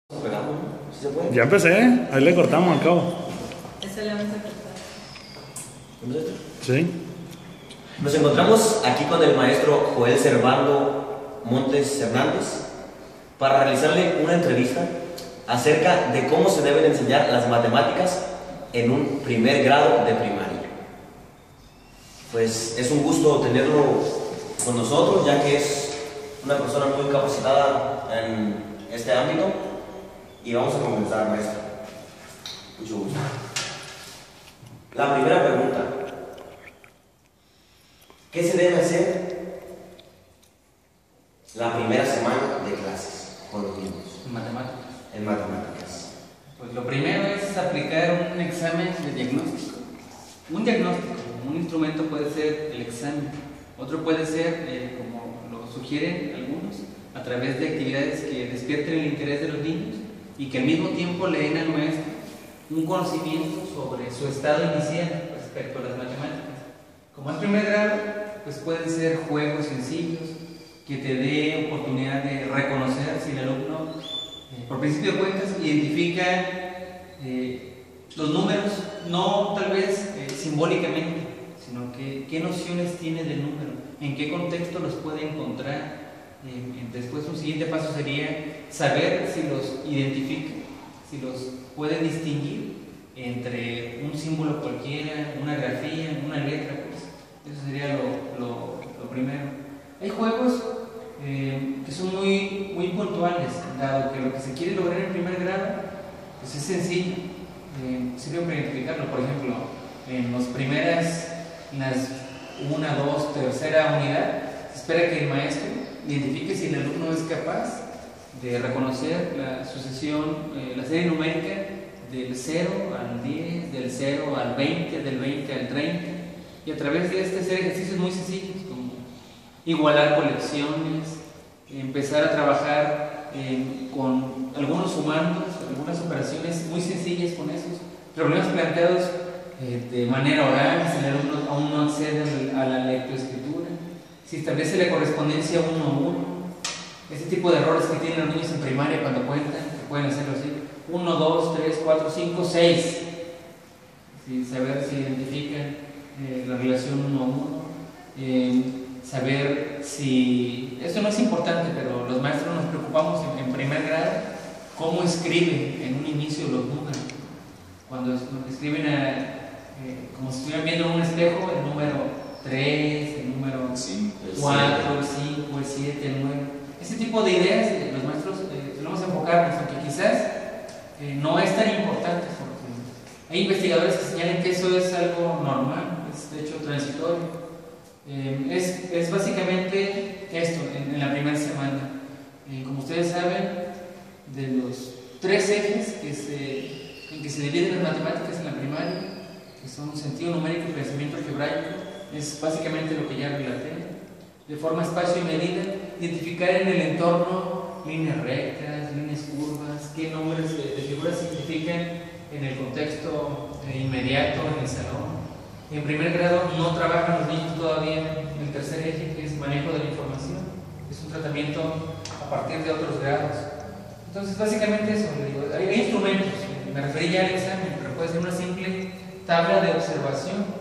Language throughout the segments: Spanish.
Pegamos, ¿no? ¿Sí se puede? Ya empecé, ahí le cortamos al cabo. Esa le vamos a cortar. ¿Empezaste? Sí. Nos encontramos aquí con el maestro Joel Servando Montes Hernández para realizarle una entrevista acerca de cómo se deben enseñar las matemáticas en un primer grado de primaria. Pues es un gusto tenerlo con nosotros, ya que es una persona muy capacitada en este ámbito. Y vamos a comenzar, maestro. Mucho gusto. La primera pregunta: ¿qué se debe hacer la primera semana de clases con los niños? En matemáticas. En matemáticas. Pues lo primero es aplicar un examen de diagnóstico. Un diagnóstico, un instrumento puede ser el examen, otro puede ser, como lo sugieren algunos, a través de actividades que despierten el interés de los niños y que al mismo tiempo le den al maestro un conocimiento sobre su estado inicial respecto a las matemáticas. Como es primer grado, pues pueden ser juegos sencillos que te dé oportunidad de reconocer si el alumno, por principio de cuentas, identifica los números, no tal vez simbólicamente, sino que qué nociones tiene del número, en qué contexto los puede encontrar. Después un siguiente paso sería saber si los identifica, si los puede distinguir entre un símbolo cualquiera, una grafía, una letra, pues eso sería lo primero. Hay juegos que son muy puntuales, dado que lo que se quiere lograr en primer grado pues es sencillo, sirve para identificarlo. Por ejemplo, en las 1, 2, tercera unidad, se espera que el maestro identifique si el alumno es capaz de reconocer la sucesión, la serie numérica del 0 al 10, del 0 al 20, del 20 al 30, y a través de hacer ejercicios muy sencillos como igualar colecciones, empezar a trabajar con algunos sumandos, algunas operaciones muy sencillas con esos problemas planteados de manera oral, si el alumno aún no accede a la lectoescritura, si establece la correspondencia 1 a 1, ese tipo de errores que tienen los niños en primaria cuando cuentan, que pueden hacerlo así: 1, 2, 3, 4, 5, 6. Sí, saber si identifican la relación 1 a 1. Saber si, eso no es importante, pero los maestros nos preocupamos en primer grado cómo escriben en un inicio los números. Cuando escriben como si estuvieran viendo en un espejo el número 3, el número 4, el 5, el 7, el 9. Ese tipo de ideas los maestros solemos enfocarnos, aunque quizás no es tan importante, porque hay investigadores que señalan que eso es algo normal, es de hecho transitorio. Es básicamente esto en la primera semana. Como ustedes saben, de los 3 ejes en que se dividen las matemáticas en la primaria, que son sentido numérico y pensamiento algebraico, es básicamente lo que ya relaté. De forma espacio y medida, identificar en el entorno líneas rectas, líneas curvas, qué nombres de figuras significan en el contexto inmediato en el salón. En primer grado no trabajan los niños todavía en el tercer eje, que es manejo de la información. Es un tratamiento a partir de otros grados. Entonces, básicamente eso, hay instrumentos. Me referí ya al examen, pero puede ser una simple tabla de observación,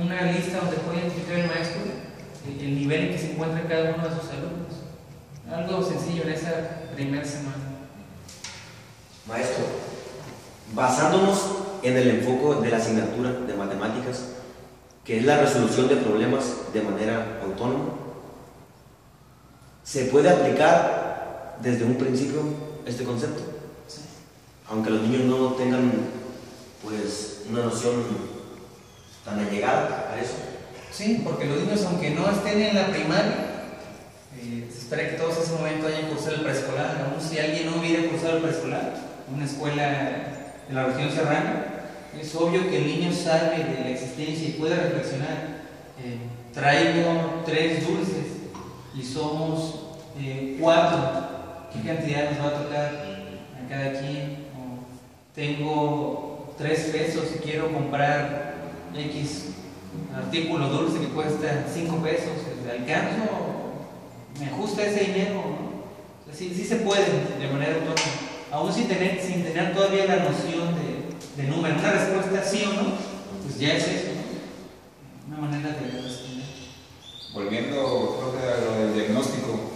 una lista donde puede identificar el maestro el nivel en que se encuentra cada uno de sus alumnos. Algo sencillo en esa primera semana. Maestro, basándonos en el enfoque de la asignatura de matemáticas, que es la resolución de problemas de manera autónoma, ¿se puede aplicar desde un principio este concepto? Sí. Aunque los niños no tengan pues una noción tan allegada a eso. Sí, porque los niños, aunque no estén en la primaria, se espera que todos en ese momento hayan cursado el preescolar. Aún si alguien no hubiera cursado el preescolar, una escuela de la región serrana, es obvio que el niño sabe de la existencia y puede reflexionar. Traigo 3 dulces y somos 4. ¿Qué cantidad nos va a tocar a cada quien? O tengo 3 pesos y quiero comprar X artículo dulce que cuesta 5 pesos. ¿Alcanzo? ¿Me ajusta ese dinero? ¿No? O sea, sí se puede de manera autónoma. aún sin tener todavía la noción de número, una respuesta sí o no, pues ya es eso, ¿no? Una manera de responder. Volviendo, creo que a lo del diagnóstico,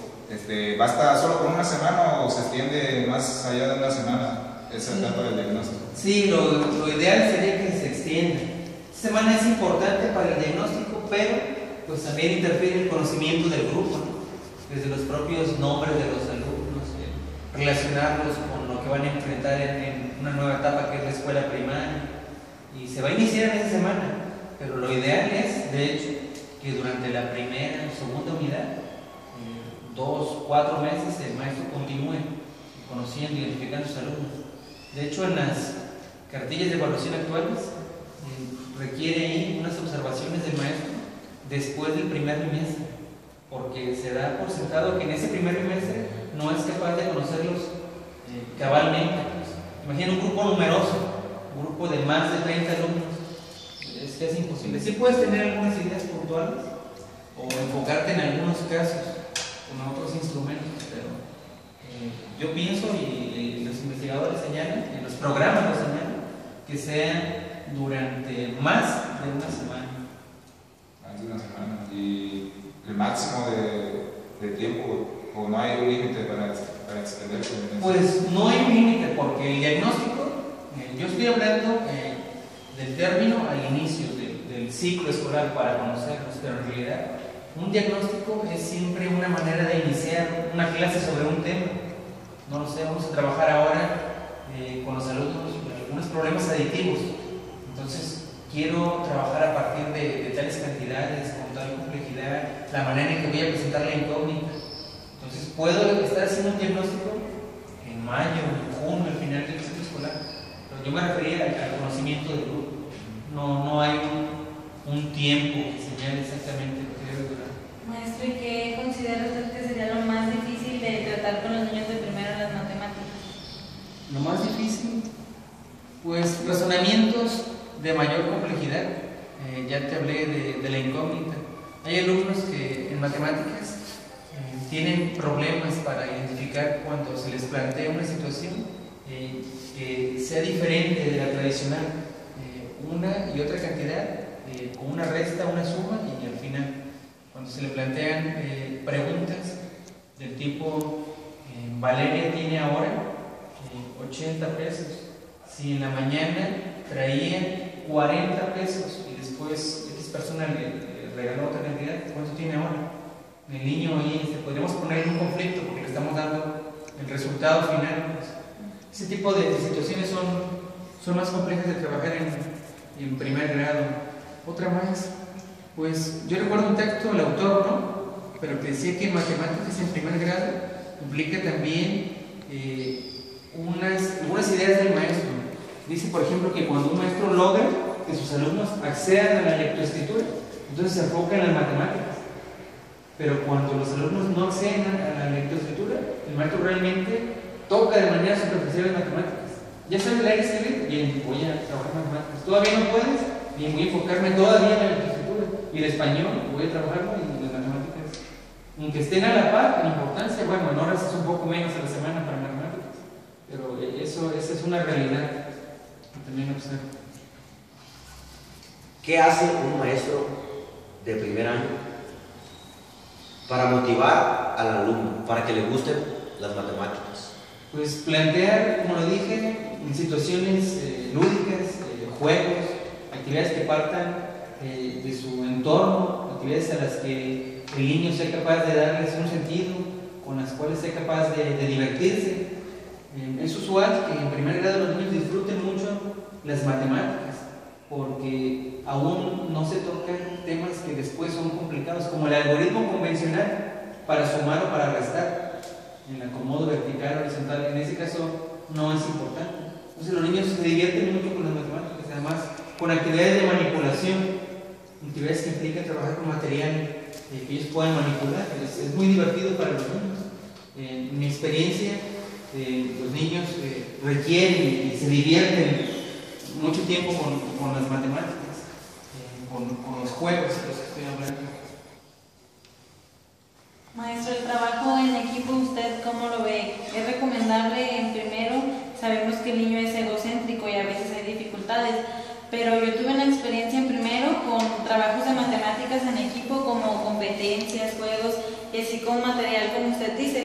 ¿basta solo con una semana o se extiende más allá de una semana esa etapa del diagnóstico? Sí, lo ideal sería que se extienda. Esta semana es importante para el diagnóstico, pero pues también interfiere el conocimiento del grupo, ¿no? Desde los propios nombres de los alumnos, relacionarlos con lo que van a enfrentar en una nueva etapa que es la escuela primaria. Y se va a iniciar en esa semana, pero lo ideal es, de hecho, que durante la primera o segunda unidad, 2, 4 meses, el maestro continúe conociendo, identificando a sus alumnos. De hecho, en las cartillas de evaluación actuales requiere ahí unas observaciones del maestro después del primer bimestre, porque se da por sentado que en ese primer bimestre no es capaz de conocerlos cabalmente. Imagina un grupo numeroso, un grupo de más de 30 alumnos, es casi imposible. Sí puedes tener algunas ideas puntuales o enfocarte en algunos casos con otros instrumentos, pero yo pienso, y los investigadores señalan, y los programas lo señalan, que sea durante más de una semana. Más de una semana. ¿Y el máximo de tiempo o no hay un límite para extenderse? Pues no hay un límite, porque el diagnóstico, yo estoy hablando del término al inicio del ciclo escolar para conocerlos, pero en realidad un diagnóstico es siempre una manera de iniciar una clase sobre un tema. No lo sé, vamos a trabajar ahora con los alumnos algunos problemas aditivos. Entonces, quiero trabajar a partir de tales cantidades, con tal complejidad, la manera en que voy a presentar la incógnita. Entonces, puedo estar haciendo un diagnóstico en mayo, en junio, al final del ciclo escolar. Pero yo me refería al conocimiento del grupo. No hay un tiempo que señale exactamente lo que debe durar. Maestro, ¿y qué considera usted que sería lo más difícil de tratar con los niños de primero en las matemáticas? Lo más difícil, pues razonamientos de mayor complejidad. Ya te hablé de la incógnita. Hay alumnos que en matemáticas tienen problemas para identificar cuando se les plantea una situación que sea diferente de la tradicional. Una y otra cantidad, con una resta, una suma y al final, cuando se le plantean preguntas del tipo, Valeria tiene ahora 80 pesos. Si en la mañana traía 40 pesos y después X persona le regaló otra cantidad, ¿cuánto tiene ahora? El niño ahí podríamos poner en un conflicto porque le estamos dando el resultado final. Pues, ese tipo de situaciones son más complejas de trabajar en primer grado. Otra más, pues yo recuerdo un texto del autor, ¿no? Pero que decía que matemáticas en primer grado implica también algunas ideas del maestro. Dice, por ejemplo, que cuando un maestro logra que sus alumnos accedan a la lectoescritura, entonces se enfoca en las matemáticas. Pero cuando los alumnos no acceden a la lectoescritura, el maestro realmente toca de manera superficial las matemáticas. Ya sabes leer y escribir, bien, voy a trabajar matemáticas. Todavía no puedes, bien, voy a enfocarme todavía en la lectoescritura. Y el español, voy a trabajarlo en las matemáticas. Aunque estén a la par en importancia, bueno, en horas es un poco menos a la semana para matemáticas. Pero esa es una realidad que también observo. ¿Qué hace un maestro de primer año para motivar al alumno, para que le gusten las matemáticas? Pues plantear, como lo dije, en situaciones lúdicas, juegos, actividades que partan de su entorno, actividades a las que el niño sea capaz de darles un sentido, con las cuales sea capaz de divertirse. Es usual que en primer grado los niños disfruten mucho las matemáticas, porque aún no se tocan temas que después son complicados, como el algoritmo convencional para sumar o para restar, el acomodo vertical, horizontal. En ese caso no es importante. Entonces los niños se divierten mucho con las matemáticas, además con actividades de manipulación, actividades que implican trabajar con material que ellos puedan manipular. Es muy divertido para los niños. En mi experiencia, los niños requieren y se divierten mucho tiempo con las matemáticas, con los juegos de los que estoy hablando. Maestro, el trabajo en equipo, ¿usted cómo lo ve? ¿Es recomendable en primero dificultades. Pero yo tuve una experiencia en primero con trabajos de matemáticas en equipo como competencias, juegos y así con material como usted dice.